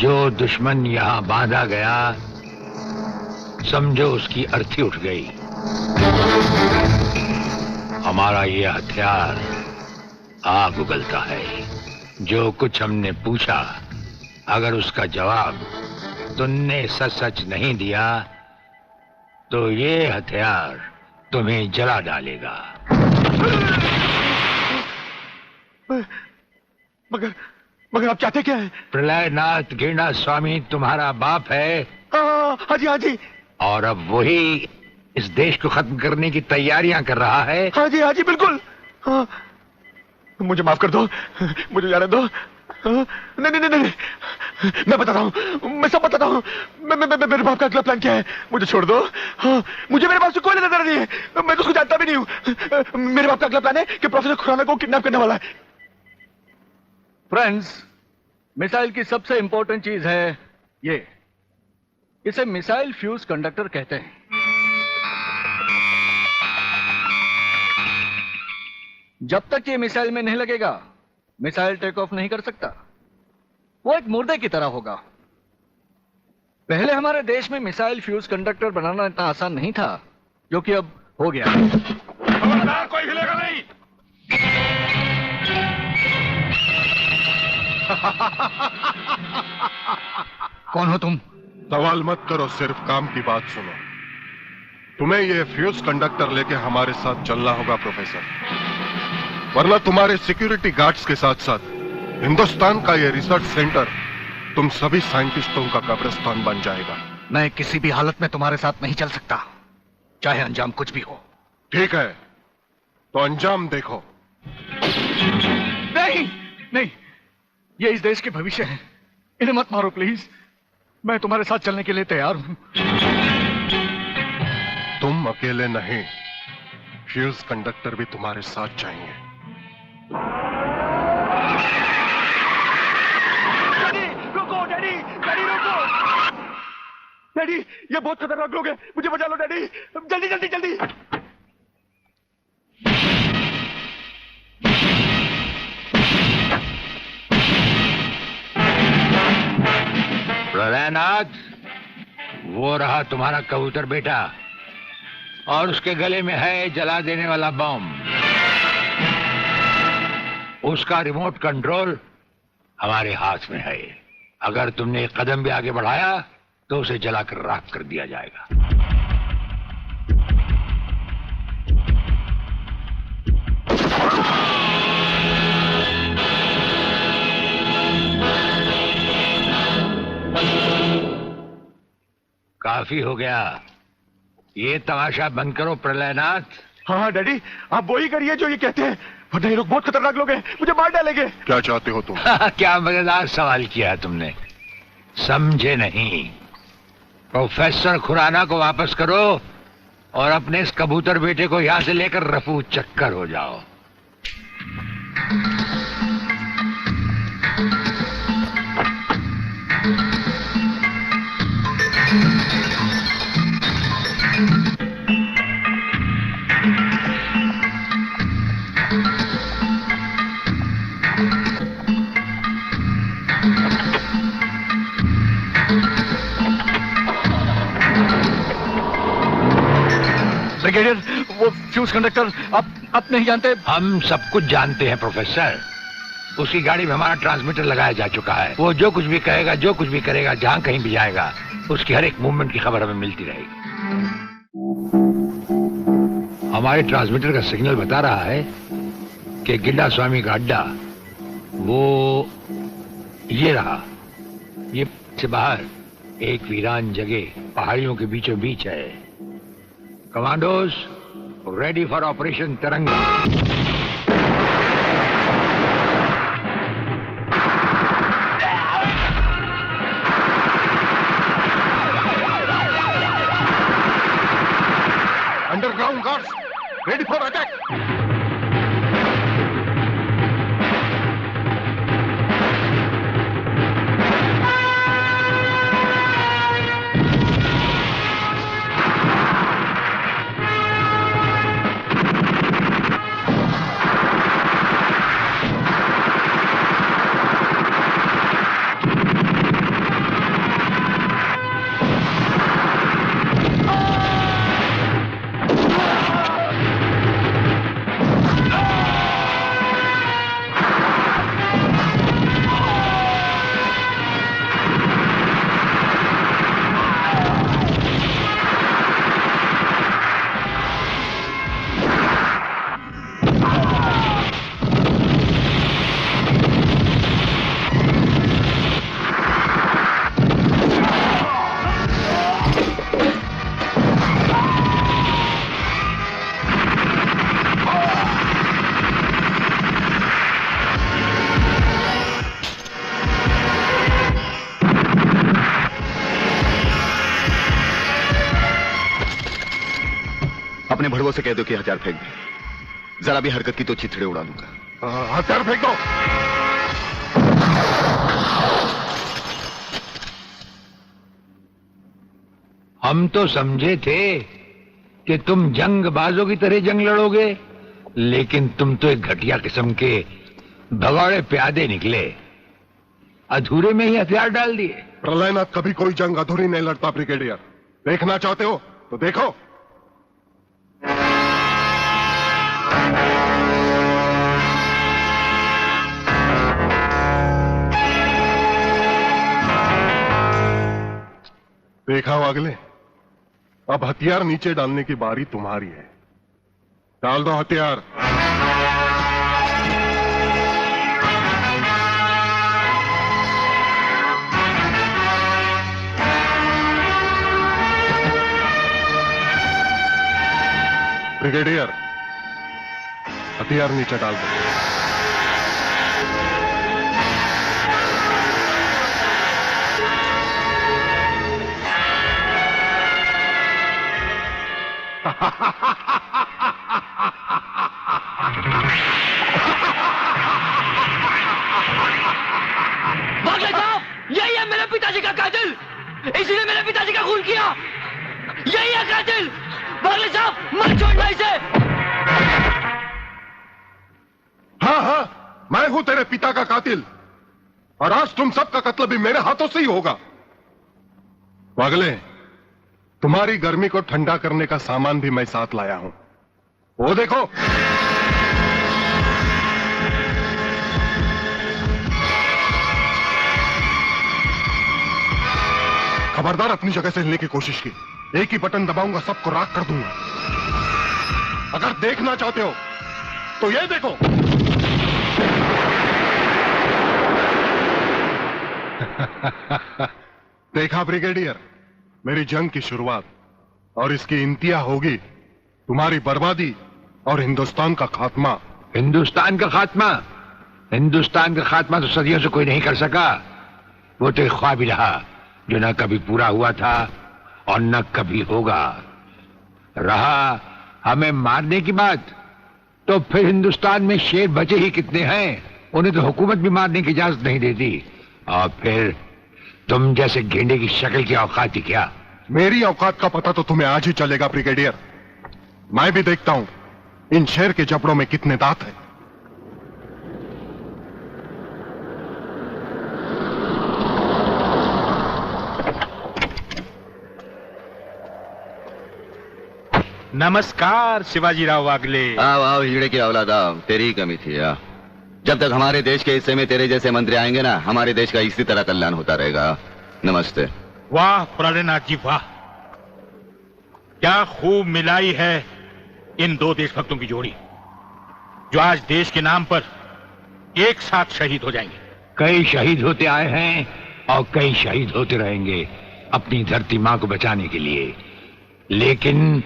जो दुश्मन यहाँ बांधा गया, समझो उसकी अर्थी उठ गई। हमारा ये हथियार आग उगलता है। जो कुछ हमने पूछा, अगर उसका जवाब तुमने सच सच नहीं दिया तो ये हथियार तुम्हें जला डालेगा। मगर आप चाहते क्या है? प्रलयनाथ गिरना स्वामी तुम्हारा बाप है। हाँ जी, हाँ जी। और अब वही इस देश को खत्म करने की तैयारियां कर रहा है। हाँ जी, बिल्कुल। हाँ, मुझे माफ कर दो, मुझे जाने दो। नहीं, मैं बताता हूँ, मैं सब बताता हूँ। मेरे बाप का अगला प्लान क्या है, मुझे छोड़ दो। हाँ, मुझे मेरे बाप से कोई लेना नहीं है, मैं तो उसको जानता भी नहीं हूँ। मेरे बाप का अगला प्लान है कि प्रोफेसर खुराना को किडनैप करने वाला है। फ्रेंड्स, मिसाइल की सबसे इंपॉर्टेंट चीज है ये, इसे मिसाइल फ्यूज कंडक्टर कहते हैं। जब तक ये मिसाइल में नहीं लगेगा, मिसाइल टेक ऑफ नहीं कर सकता। वो एक मुर्दे की तरह होगा। पहले हमारे देश में मिसाइल फ्यूज कंडक्टर बनाना इतना आसान नहीं था, जो कि अब हो गया। खबरदार, कोई हिलेगा नहीं। कौन हो तुम? सवाल मत करो, सिर्फ काम की बात सुनो। तुम्हें ये फ्यूज कंडक्टर लेके हमारे साथ चलना होगा प्रोफेसर, वरना तुम्हारे सिक्योरिटी गार्ड्स के साथ साथ हिंदुस्तान का ये रिसर्च सेंटर तुम सभी साइंटिस्टों का कब्रिस्तान बन जाएगा। मैं किसी भी हालत में तुम्हारे साथ नहीं चल सकता, चाहे अंजाम कुछ भी हो। ठीक है, तो अंजाम देखो। नहीं, ये इस देश के भविष्य है, इन्हें मत मारो प्लीज। मैं तुम्हारे साथ चलने के लिए तैयार हूं। तुम अकेले नहीं, फ्यूज कंडक्टर भी तुम्हारे साथ जाएंगे। डैडी रुको। डैडी, ये बहुत खतरनाक लोग हैं, मुझे बचा लो डैडी, जल्दी। प्रलयनाथ, वो रहा तुम्हारा कबूतर बेटा, और उसके गले में है जला देने वाला बम। उसका रिमोट कंट्रोल हमारे हाथ में है। अगर तुमने एक कदम भी आगे बढ़ाया तो उसे जलाकर राख कर दिया जाएगा। काफी हो गया, ये तमाशा बंद करो प्रलयनाथ। हाँ डैडी, आप वो ही करिए जो ये कहते हैं, वरना ये लोग बहुत खतरनाक लोग हैं, मुझे मार डालेंगे। क्या चाहते हो तुम? क्या मजेदार सवाल किया है तुमने, समझे नहीं। प्रोफेसर खुराना को वापस करो और अपने इस कबूतर बेटे को यहां से लेकर रफू चक्कर हो जाओ। ब्रिगेडियर, वो फ्यूज कंडक्टर आप नहीं जानते? हम सब कुछ जानते हैं प्रोफेसर। उसकी गाड़ी में हमारा ट्रांसमीटर लगाया जा चुका है। वो जो कुछ भी कहेगा, जो कुछ भी करेगा, जहां कहीं भी जाएगा, उसकी हर एक मूवमेंट की खबर हमें मिलती रहेगी। हमारे ट्रांसमीटर का सिग्नल बता रहा है कि गिड्डा स्वामी का अड्डा वो ये रहा। ये से बाहर एक वीरान जगह पहाड़ियों के बीचों बीच है। कमांडोज, रेडी फॉर ऑपरेशन तिरंगा। Underground guards, ready for attack. लोगों से कह दो कि हथियार फेंक दे। जरा भी हरकत की तो चिथड़े उड़ा दूंगा। हथियार फेंक दो। हम तो समझे थे कि तुम जंगबाजों की तरह जंग लड़ोगे, लेकिन तुम तो एक घटिया किस्म के भगौड़े प्यादे निकले। अधूरे में ही हथियार डाल दिए। प्रलयनाथ कभी कोई जंग अधूरी नहीं लड़ता ब्रिगेडियर। देखना चाहते हो तो देखो। देखा हो अगले, अब हथियार नीचे डालने की बारी तुम्हारी है। डाल दो हथियार। ब्रिगेडियर, हथियार नीचे डाल दो। बागले साहब, यही है मेरे पिताजी का कातिल, इसीने मेरे पिताजी का खून किया। यही है कातिल। बागले साहब, मत छोड़ना इसे। हाँ, मैं हूं तेरे पिता का कातिल, और आज तुम सबका कत्ल भी मेरे हाथों से ही होगा। वागले, तुम्हारी गर्मी को ठंडा करने का सामान भी मैं साथ लाया हूं। वो देखो। खबरदार अपनी जगह से हिलने की कोशिश की। एक ही बटन दबाऊंगा, सबको राख कर दूंगा। अगर देखना चाहते हो तो ये देखो। देखा ब्रिगेडियर, मेरी जंग की शुरुआत, और इसकी इंतहा होगी तुम्हारी बर्बादी और हिंदुस्तान का खात्मा। हिंदुस्तान का खात्मा? हिंदुस्तान का खात्मा तो सदियों से कोई नहीं कर सका। वो तो एक ख्वाब ही रहा जो न कभी पूरा हुआ था और न कभी होगा। रहा हमें मारने की बात, तो फिर हिंदुस्तान में शेर बचे ही कितने हैं। उन्हें तो हुकूमत भी मारने की इजाजत नहीं देती। और फिर तुम जैसे गेंडे की शक्ल की औकात ही क्या। मेरी औकात का पता तो तुम्हें आज ही चलेगा ब्रिगेडियर। मैं भी देखता हूं इन शेर के जबड़ों में कितने दांत हैं। नमस्कार शिवाजीराव वागले। आओ आओ हिजड़े की औलाद आओ, तेरी ही कमी थी। जब तक हमारे देश के हिस्से में तेरे जैसे मंत्री आएंगे ना, हमारे देश का इसी तरह कल्याण होता रहेगा। नमस्ते। वाह प्रलयनाथ जी वाह, क्या खूब मिलाई है इन दो देशभक्तों की जोड़ी, जो आज देश के नाम पर एक साथ शहीद हो जाएंगे। कई शहीद होते आए हैं और कई शहीद होते रहेंगे अपनी धरती मां को बचाने के लिए। लेकिन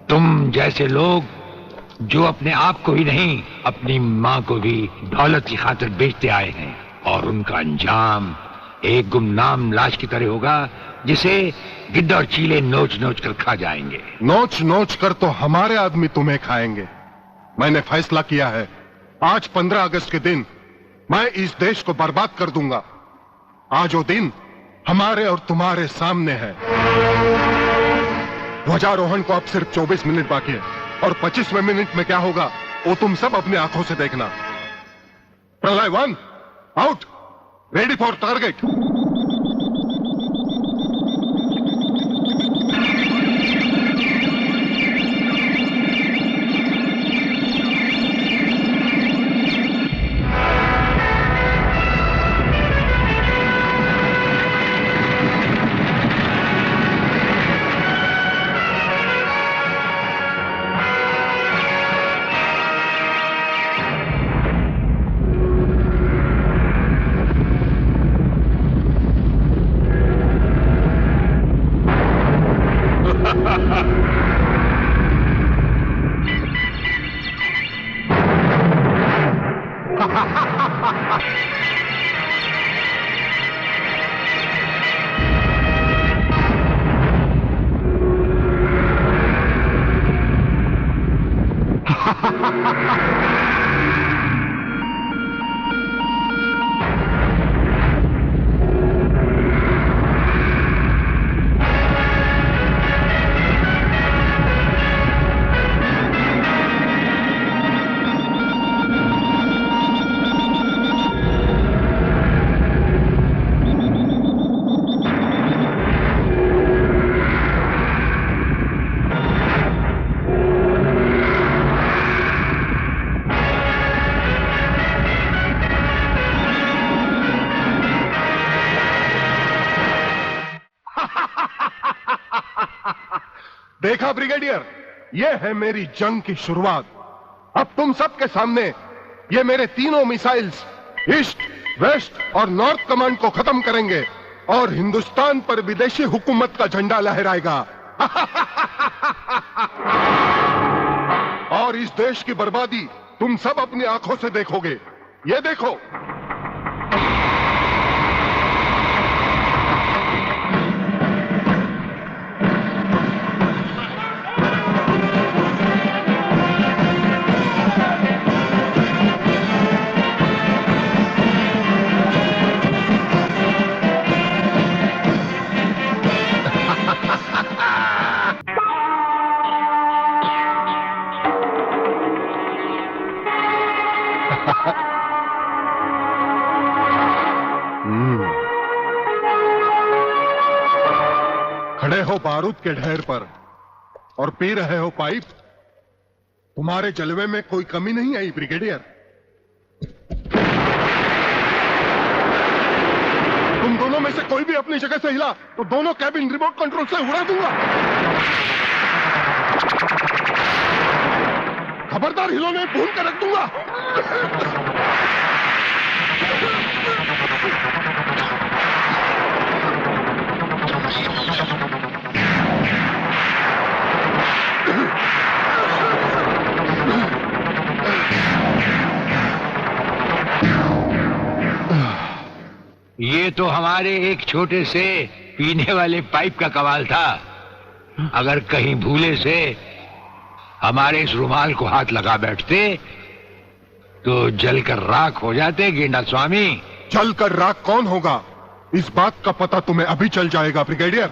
तुम जैसे लोग जो अपने आप को ही नहीं, अपनी मां को भी दौलत की खातिर बेचते आए हैं, और उनका अंजाम एक गुमनाम लाश की तरह होगा जिसे गिद्ध और चीले नोच नोच कर खा जाएंगे। नोच नोच कर तो हमारे आदमी तुम्हें खाएंगे। मैंने फैसला किया है, आज 15 अगस्त के दिन मैं इस देश को बर्बाद कर दूंगा। आज वो दिन हमारे और तुम्हारे सामने है। ध्वजारोहण को अब सिर्फ 24 मिनट बाकी है, और 25वें मिनट में क्या होगा वो तुम सब अपनी आंखों से देखना। प्रलय 1 आउट, रेडी फॉर टारगेट। देखा ब्रिगेडियर, ये है मेरी जंग की शुरुआत। अब तुम सबके सामने ये मेरे तीनों मिसाइल्स ईस्ट, वेस्ट और नॉर्थ कमांड को खत्म करेंगे और हिंदुस्तान पर विदेशी हुकूमत का झंडा लहराएगा। और इस देश की बर्बादी तुम सब अपनी आंखों से देखोगे। ये देखो, खड़े हो बारूद के ढेर पर और पी रहे हो पाइप। तुम्हारे जलवे में कोई कमी नहीं आई ब्रिगेडियर। तुम दोनों में से कोई भी अपनी जगह से हिला तो दोनों कैबिन रिमोट कंट्रोल से उड़ा दूंगा। खबरदार, हिलोने भून कर रख दूंगा। ये तो हमारे एक छोटे से पीने वाले पाइप का कमाल था। अगर कहीं भूले से हमारे इस रुमाल को हाथ लगा बैठते तो जलकर राख हो जाते गेंडा स्वामी। जलकर राख कौन होगा, इस बात का पता तुम्हें अभी चल जाएगा ब्रिगेडियर।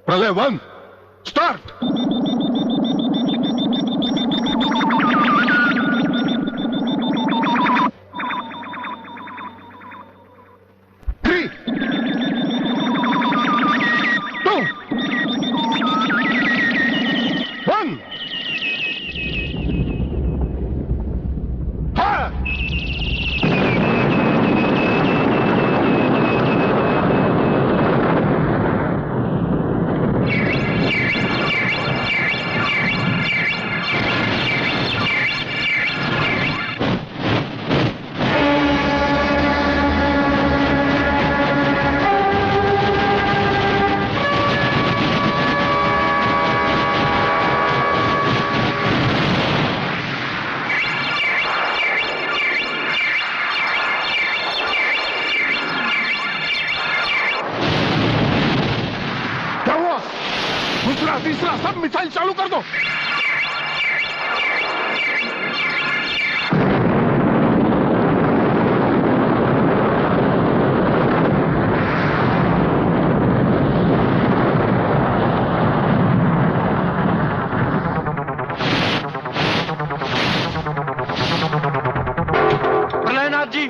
प्रलय 1 स्टार्ट। दूसरा तीसरा सब मिसाइल चालू कर दो। प्रलयनाथ जी,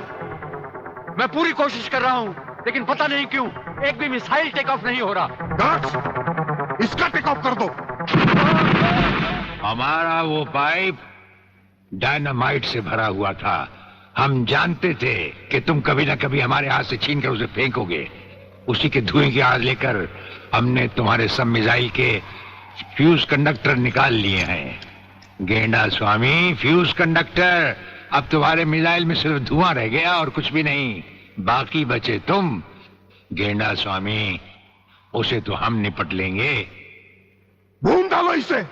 मैं पूरी कोशिश कर रहा हूं, लेकिन पता नहीं क्यों एक भी मिसाइल टेक ऑफ नहीं हो रहा। गार्ड्स, इसका टेक ऑफ कर दो। हमारा वो पाइप डायनामाइट से भरा हुआ था। हम जानते थे कि तुम कभी ना कभी हमारे हाथ से छीन कर उसे फेंकोगे। उसी के धुएं की आग लेकर हमने तुम्हारे सब मिसाइल के फ्यूज कंडक्टर निकाल लिए हैं। गेंडा स्वामी, फ्यूज कंडक्टर, अब तुम्हारे मिसाइल में सिर्फ धुआं रह गया और कुछ भी नहीं। बाकी बचे तुम। गेंडा स्वामी, उसे तो हम निपट लेंगे। भून डालो इसे।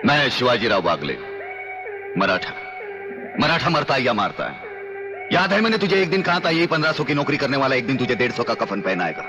मैं शिवाजीराव बागले, मराठा मरता है या मारता है। याद है मैंने तुझे एक दिन कहा था, यही 1500 की नौकरी करने वाला एक दिन तुझे 150 का कफन पहनाएगा।